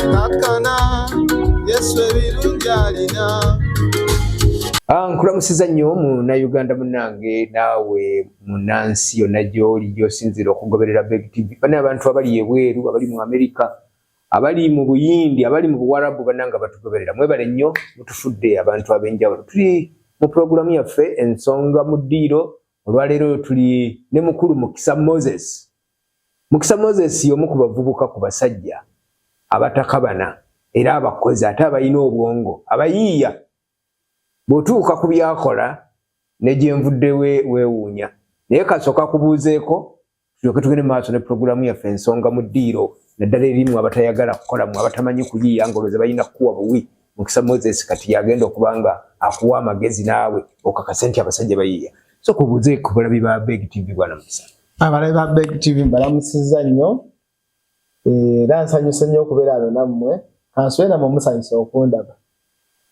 kakana Yesu ebirungi alina. Nkulamusiza nnyo mu Uganda munange naawe munansi yonna gy'oli gy'osinzira okugoberera Beg TV. Bano abantu abali ebweru, abali mu Amerika, abali mu Buyindi, abali mu Buwarabu bannanga batugoberera. Mwebale nnyo mutufudde abantu ab'enjawulo. Tuli mu programu yaffe Ensonga mu Ddiiro. Olwaleero tuli ne mukulu Mukisa Moses. Mukisa Moses y'omu ku bavubuka ku basajja abatakabana era abakozi ate abalina obwongo abayiiya. Bw'otuuka ku byakola ne gye nvudde weewuunya. Naye kasooka kubuuzeeko tulyoke tugende maaso ne programu yaffe Ensonga mu Ddiiro. Naddala erimu abatayagala kukola mu abatamanyi kuyiiya ng'olowooza balina kukuwa buwi. Mukisa Moses kati yagenda okuba nga akuwa amagezi naawe okakase nti abasajja bayiiya. So kubuuzeeko balabi ba Beg TV bwana Mukisa. Abalabi ba Beg TV mbalamusizza nnyo. Era nsanyuse nnyo okubeera abe nammwe. Kanswera nammwe musanyusa okundaba.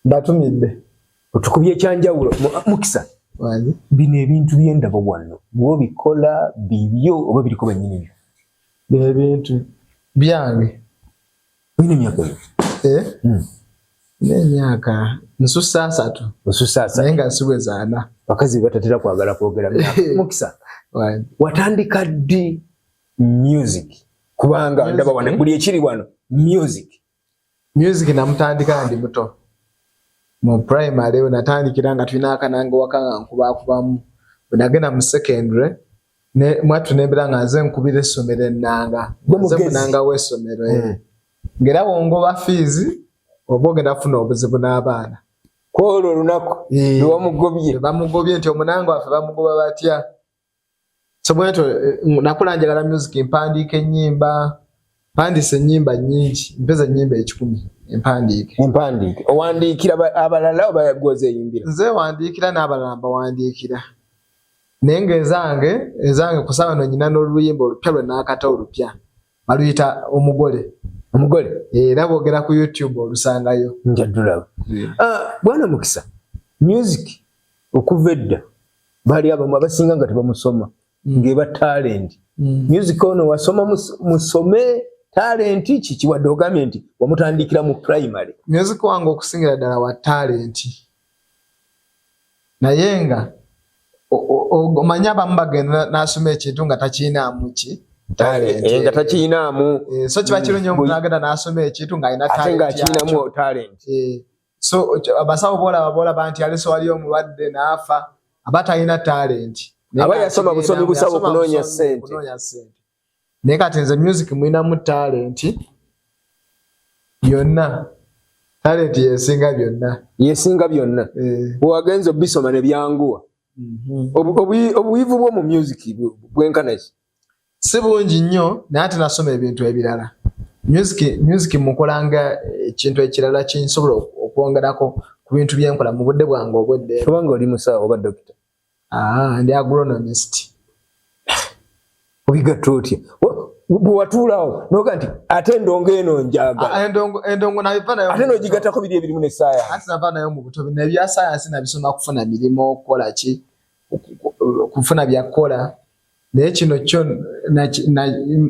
Mbatumidde. Otukubye ekyanjawulo Mukisa. Wali. Bino ebintu by'endabo wano bw'obikola bibyo oba biriko bannyini byo? Bino ebintu byange. Olina emyaka yo? N'emyaka nsusa 3. Osusa 3. Naye nga nsiweza 4. Bakazi batatera kwagala kwogera myaka. Mukisa. Wali. Watandika ddi music? Kubanga ndaba wano buli ekiri wano music. Music namutandika ndi muto. Mu primary natandikira nga tulina akananga wakanga nkubakubamu. Bwenagenda mu secondary ne mwatu nebera nga nze nkubira essomero ennanga. Nze munanga w'essomero. Ngera wongoba fees obogenda funa obuzibu n'abaana. Kwolwo olunaku lw'omugobye. Bamugobye nti omunanga waffe bamugoba batya. So bweto nakula njagala music mpandiika ennyimba. Mpandise ennyimba nnyingi. Mpeza ennyimba 10 empandiike. Empandiike. Owandiikira abalala oba yagoze eyimbira? Nze wandiikira n'abalala mbawandiikira. Naye ng'ezange kusaba no nyina n'oluyimba olupya lwe naakata olupya. Baluyita omugole. Omugole? Era boogera ku YouTube olusangayo. Njaddulaba. Bwana Mukisa, music okuva edda bali abamu abasinga nga tebamusoma ng'eba talent. Music ono wasoma musome talent kiki wadde ogambye nti wamutandikira mu primary? Music wange okusingira ddala wa talent. Naye nga omanya abamu bagenda n'asoma ekintu nga takiinaamu ki? Talent. Nga takiinaamu. So kiba kirungi omuntu agenda n'asoma ekintu ng'alina talent. Ate ng'akiinaamu talent. So abasawo boolaba nti aleso wali omulwadde n'afa aba talina talent. Aba yasoma busomi busawo okunoonya ssente. Naye kati nze music mwinamu talent byonna. Talent yesinga byonna. Yesinga byonna. Bw'agenza obisoma ne byanguwa. Obuyivu bwo mu music bwenkana ki? Si bungi nnyo naye ate nasoma ebintu ebirala. Music mukolanga ekintu ekirala kinsobola okwongerako ku bintu byenkola mu budde bwange obwedde. Kubanga oli musawo oba dokita? Ndi agronomist. Obigatta otya? Bw'watuulawo noga nti ate endongo eno njagala. Endongo nabiva nayo. Ate n'ogigattako biri ebirimu ne science. Ate nava nayo mu buto bino ebya science nabisoma kufuna mirimu okukola ki? Kufuna byakola. Naye kino kyo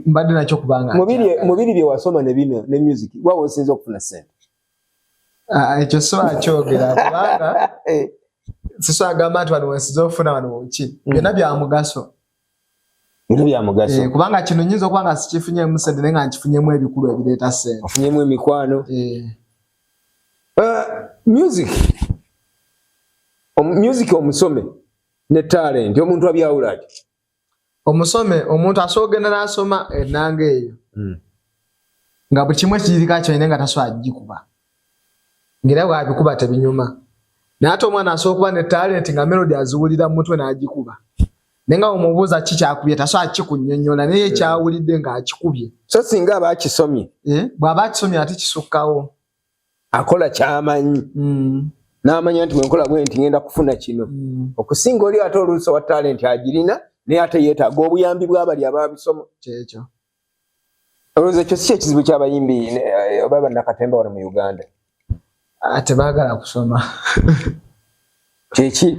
mbadde nakyo kubanga. Mubiri bye wasoma ne bino ne music waawe osinza okufuna ssente. Ekyo so akyogera kubanga siso agamba nti wano wensiza okufuna wano ki? Byonna bya mugaso. Bino bya mugaso. Kubanga kino nyinza okuba nga sikifunyemu ssente naye nga nkifunyemu ebikulu ebireeta ssente. Ofunyemu emikwano. Music omusome ne talent omuntu abyawula ati? Omusome omuntu asoogenda n'asoma ennanga eyo. Nga buli kimu ekirika kyonna nga tasobola kugikuba. Ng'era bw'abikuba tebinyuma. Naye ate omwana asobola okuba ne talent nga melody aziwulira mu mutwe n'agikuba. Naye nga omubuuza ki kyakubye tasobola kikunnyonnyola naye ekyawulidde ng'akikubye. So singa aba akisomye? Bw'aba akisomye ate kisukkawo. Akola ky'amanyi. N'amanya nti bwenkola bwe nti ngenda kufuna kino. Okusinga oli ate oluusi wa talent agirina naye ate yeetaaga obuyambi bw'abali ababisoma. Kyekyo. Olowooza ekyo si ekizibu ky'abayimbi oba bannakatemba wano mu Uganda? Tebaagala kusoma. Kyeki?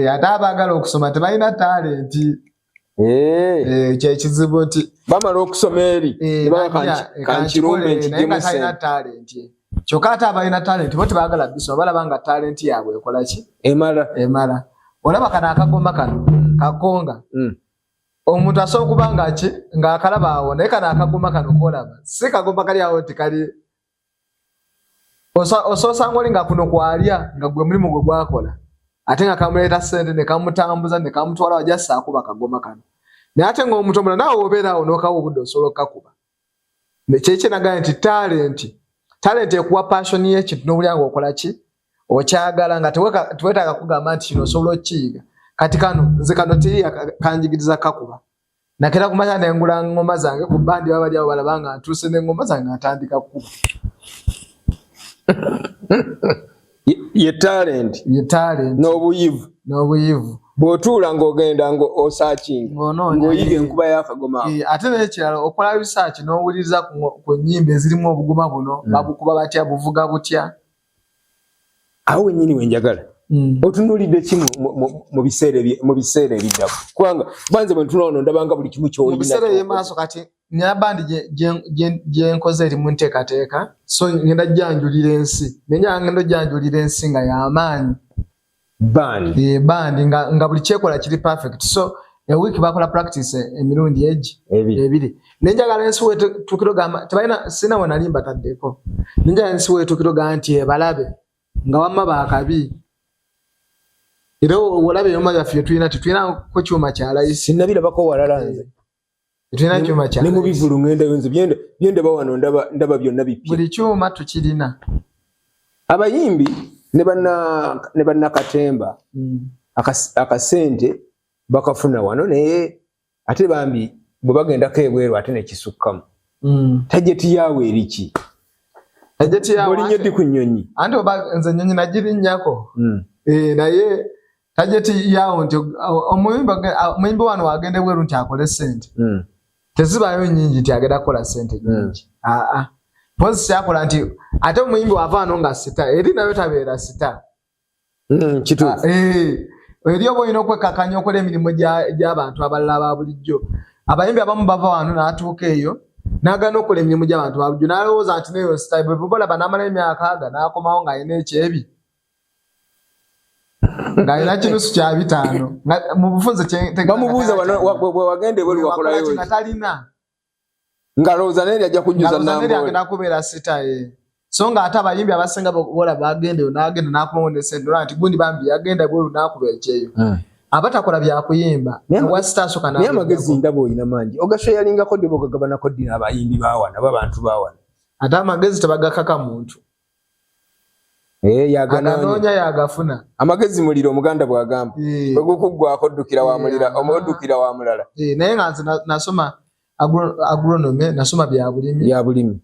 Ate abaagala okusoma tebalina talent. kye kizibu nti bamala okusoma eri kankirumbe nkigemu talina talent kyokka ate abalina talent bo tebaagala bisoma balaba nga talent yaabwe ekola ki emala olaba kana akagoma kano kakonga omuntu asobola okuba nga ki ng'akalaba awo naye kana akagoma kano kolaba si kagoma kali awo tikali ososanga oli nga kuno kwalya nga gwe mulimu gwe gwakola ate nga kamuleeta ssente ne kamutambuza ne kamutwala wajassa akuba kagoma kano naye ate ng'omuntu omulala naawe obeera awo n'okawa obudde osobola okukakuba kyekyo nagamba nti talent ekuwa passion y'ekintu n'obulya ng'okola ki okyagala nga teweetaaga kugamba nti kino osobola okkiyiga kati kano nze kano teri kanjigiriza kakuba nakera kumanya nengula ngoma zange ku bandi babali abo balaba nga ntuuse n'engoma zange natandika kukuba ye talent n'obuyivu bw'otuula ng'ogenda ng'osaakinga ng'oyiga enkuba y'akagoma ate n'ekirala okola research n'owuliriza ku nnyimba ezirimu obugoma buno babukuba batya buvuga butya awo wennyini wenjagala otunuulidde ki mu biseera ebiddako kubanga banze bwe ntunula wano ndabanga buli kimu ky'olina mu biseera eby'emaaso kati nina bandi gye nkoze eri mu nteekateeka so ngenda jjanjulira ensi naye ngenda jjanjulira ensi nga y'amaanyi bandi nga buli kyekola kiri perfect so ewiiki bakola practice emirundi ebiri nenjagala ensi wetukiro gamba tebalina sina we nali mbataddeko nenjagala ensi wetukiro gamba nti ebalabe nga wamma baakabi era olabe yoma byaffe tulina ko kyuma kya layisi sinnabirabako walala nze tulina kyuma kya ne mu bivulu ngenda yonze byende bawano ndaba byonna bipya buli kyuma tukirina abayimbi ne banna katemba akasente bakafuna wano naye ate bambi bwe bagendako ebweru ate nekisukkamu tajeti yaawe eriki olinye ddi ku nnyonyi anti oba nze nnyonyi nagirinnyako naye tajeti yaawo nti omuyimbi wano wagenda ebweru nti akole sente tezibaayo nnyingi nti agenda kukola sente nnyingi pozi kyakola nti ate omuyimbi wava wano nga sita eri nayo tabeera sita kituufu eri oba olina okwekakanya okola emirimu gy'abantu abalala ba bulijjo abayimbi abamu bava wano n'atuuka eyo n'agana okukola emirimu gy'abantu ba bulijjo n'alowooza nti neyo sita bwe balaba n'amala emyaka aga n'akomawo ng'alina ekyebi ng'alina kinusu kya 5 mu bufunze bamubuuza bwe wagenda ebweru wakolayo nga talina ngalowooza naye ajja kujjuza agenda kubeera sita so nga ate abayimbi abasinga bola bagenda eyo n'agenda n'akomawo n'esente olwa nti gundi bambi yagenda ebweru n'akuba ekyeyo abatakola byakuyimba wa sita asooka naye amagezi ndaba olina mangi ogasho yalingako dde bogagabanako ddi n'abayimbi bawana b'abantu bawana ate amagezi tebagakaka muntu yaganoonya yagafuna amagezi muliro omuganda bw'agamba bwegukuggwako oddukira wa mulala naye nga nze nasoma agronomy nasoma byabulimi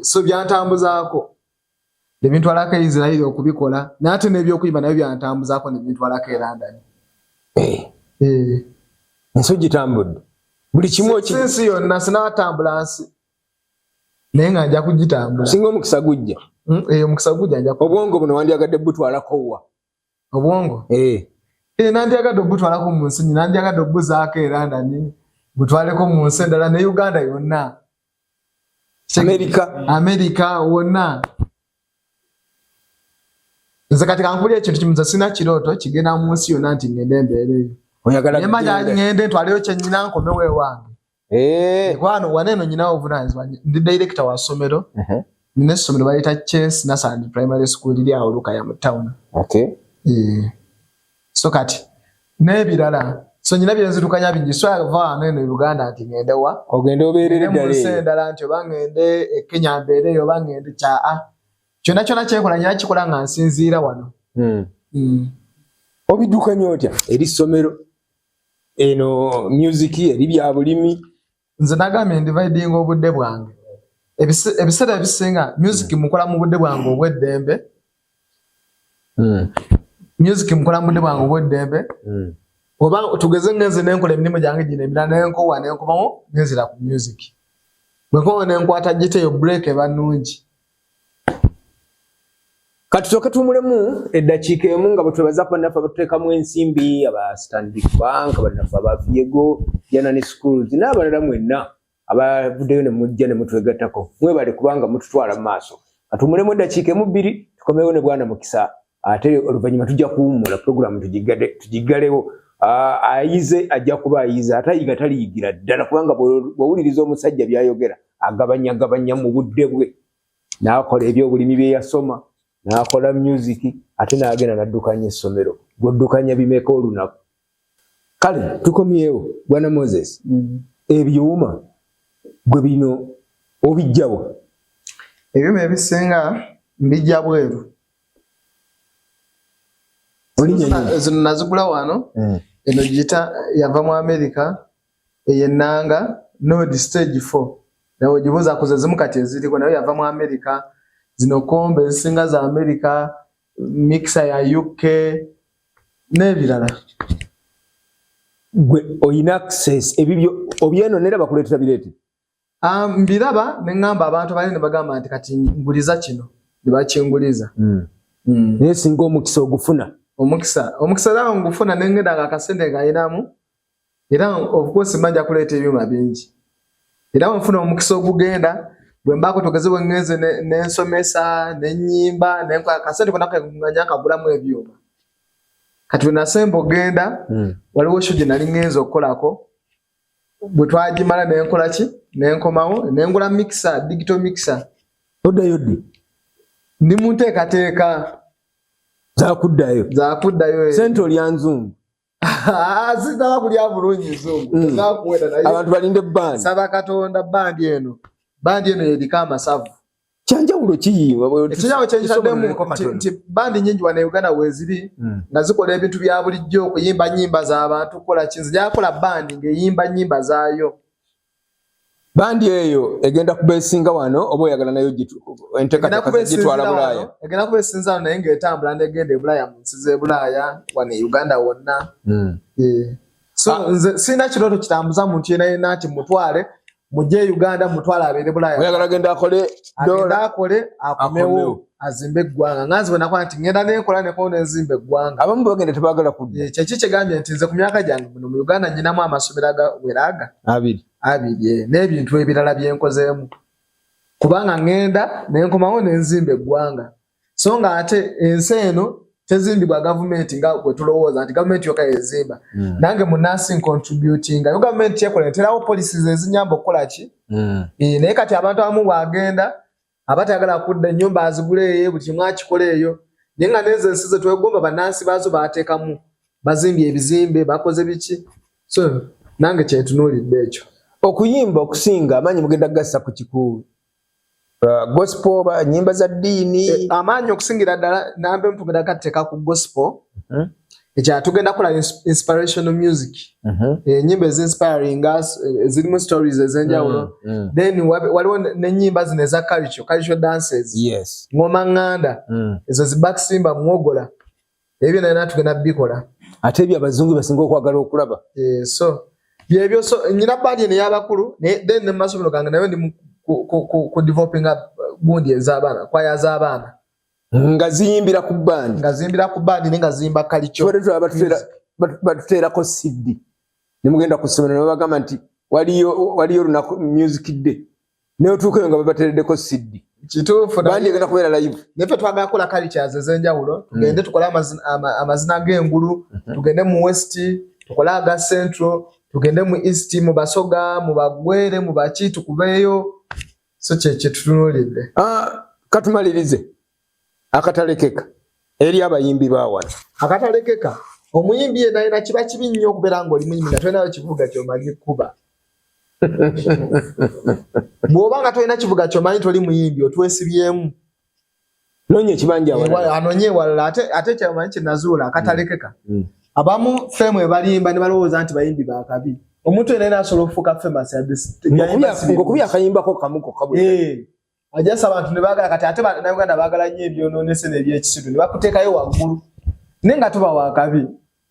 so byantambuzaako nebintwalako Israeli okubikola nate n'ebyokuyimba nabyo byantambuzaako nebintwalako London ensi ogitambudde buli kimu sinsi yonna sinatambula nsi naye nga nja kugitambula singa omukisa gujja omukisa gujja obwongo buno wandyagadde butwalako wa obwongo nandyagadde obutwalako mu nsi nandyagadde obuzaako London butwaleko mu nsi endala ne Uganda yonna Amerika wonna nze kati kankuli ekintu kimu nze sina kirooto kigenda mu nsi yonna nti ngende embeereyo nemanya ngende ntwaleyo kyennyina nkomewo ewange kwano waneeno nyinawo obuvunaanyizibwa ndi director wa ssomero nina essomero bayita Chess Nasand Primary School liri awo Lukaya mu town so kati n'ebirala so nyina byenzirukanya bingi so ava wano eno Uganda nti ngende wa ogende obeerere ddala mu nsi endala nti oba ngende Kenya mbeereyo oba ngende kyaa kyonna kyonna kyekola nyina kikola nga nsinziira wano obiddukanya otya eri ssomero eno music eri byabulimi nze nagambye ndividinga obudde bwange ebiseera ebisinga music mukola mu budde bwange obw'eddembe oba tugeze ngenze nenkola emirimu gyange gino emirala nenkowa nenkomawo nenzira ku music bwenkowa nenkwata giteyo break eba nnungi Katusoke tumulemu eddakiika emu nga bwetubaza bannaffe abatuteekamu ensimbi aba Stanbic Bank bannaffe aba Viego Janani Schools n'abalala mwenna abavuddeyo ne mujja ne mutwegattako mwebale kubanga mututwala mu maaso katumulemu eddakiika emu bbiri tukomewo ne Bwana Mukisa ate oluvannyuma tujja kuwummula puroguramu tugiggalewo ayize ajja kuba ayize atayiga taliyigira ddala kubanga bw'owuliriza omusajja by'ayogera agabanya mu budde bwe n'akola ebyobulimi bye yasoma n'akola music ate n'agenda n'addukanya essomero gw'oddukanya bimeka olunaku kale tukomyewo Bwana Moses ebyuma gwe bino obijjawo ebyuma ebisinga mbijja bweru zino nazigula wano eno gita yava mu America eyennanga Node Stage 4 nawe gibuza kuzezimu kati eziriko nayo yava mu America zino kombe ezisinga za America mixer ya UK n'ebirala gwe oyina access ebibyo obyeno nera bakuleetera bireete mbiraba nengamba abantu bali ne bagamba nti kati nguliza kino nibakinguliza naye singa omukisa ogufuna omukisa lawo ngufuna nengenda akasente ngayinamu era of course manja kuleeta ebyuma bingi era nfuna omukisa ogugenda bwe mbako togeze bwengeze n'ensomesa n'ennyimba n'enkola akasente kona kanganya kagulamu ebyuma kati nasembo genda waliwo shuje nali ngenzo okukolako bwe twagimala n'enkola ki n'enkomawo n'engula mixer digital mixer yoddi ndi munteekateeka zakuddayo sente olya nzungu zitaba kulya bulungi nzungu abantu balinde bandi saba Katonda bandi eno yeriko amasavu kyanjawulo ekinyawo kyenkitaddemu nti bandi nyingi wano Uganda weeziri nga zikola ebintu bya bulijjo okuyimba nnyimba z'abantu kukola kinzi gyakola bandi ng'eyimba nnyimba zaayo bandi eyo egenda kubeesinga wano oba oyagala nayo enteekateeka gitwala Bulaaya egenda kubeesinza wano naye ng'etambula negenda e Bulaaya mu nsi z'e Bulaaya wano e Uganda wonna so nze sirina kirooto kitambuza muntu yenna nti mutwale mujje Uganda mutwala abeere Bulaaya oyagala genda akole akomewo azimbe eggwanga nganzi bwenakola nti ngenda nenkola nekola nenzimba eggwanga abamu bagenda tebaagala kudda kyeki kyegambye nti nze ku myaka gyange muno mu Uganda nyinamu amasomero agaweraga abiri n'ebintu ebirala byenkozeemu kubanga ngenda nenkomawo nenzimba eggwanga so nga ate ensi eno tezimbibwa gavumenti nga bwe tulowooza nti gavumenti yokka yezimba nange munansi contributinga yo gavumenti yekola enterawo policies ezinyamba okukola ki naye kati abantu abamu bwagenda abatayagala kudda ennyumba aziguleeyo buli kimu akikoleeyo naye nga nezo ensi zetwegomba bannansi baazo baateekamu bazimbye ebizimbe bakoze biki so nange kyentunuulidde ekyo okuyimba okusinga amaanyi mugenda gassa ku kikulu gospel ba nyimba za ddiini amaanyi okusingira ddala nambe tugenda kateeka ku gospel ekya tugenda kola inspirational music nyimba ezinspiring us zirimu stories ez'enjawulo then waliwo n'ennyimba zino eza cultural dances ngoma nganda ezo zibakusimba mwogola ebyo naye tugenda bikola ate ebyo abazungu basinga okwagala okulaba so byebyo so nyina bandi eno y'abakulu then ne masomero gange nayo ndi ku developing gundi ez'abaana kwaya z'abaana nga ziyimbira ku bandi nenga zimba culture batuteerako CD ne mugenda ku ssomero ne babagamba nti waliyo lunaku music day naye otuukeyo nga babateereddeko CD kituufu bandi egenda kubeera live neffe twagala kukola cultures ez'enjawulo tugende tukole amazina g'engulu tugende mu west tukole aga central tugende mu east mu basoga mu bagwere mu baki tukubeeyo so kye tutunuulidde katumalirize akatalekeka eri abayimbi bawana akatalekeka omuyimbi yenna alina kiba kibi nnyo okubeera ng'oli muyimbi nga tolinayo kivuga ky'omanyi kuba bw'oba nga tolina kivuga ky'omanyi toli muyimbi otwesibyemu nonya ekibanja anonye ewalala ate kyamanyi kyenazuula akatalekeka abamu femu ebalimba ne balowooza nti bayimbi bakabi omuntu yenna asobola okufuuka famous ng'okubya akayimbako kamuko ajasa abantu ne baagala kati ate Bannayuganda baagala nnyo ebyonoonese n'ebyekisiru ne bakuteekayo waggulu naye nga tuba wakabi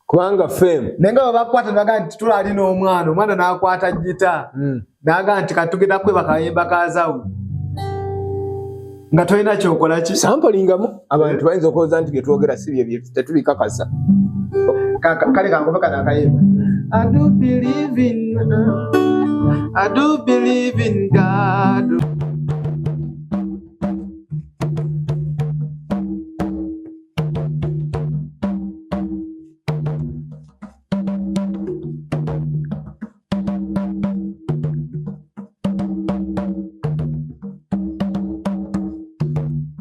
kubanga fame naye nga babakwata ne bagamba nti tulaalina omwana n'akwata gita n'agamba nti kati tugenda kweba kayimba ka Zawu nga tolina kyokola ki sampolingamu abantu bayinza okulowooza nti byetwogera si bye tetubikakasa kale kangobe kana akayimba I do believe in God.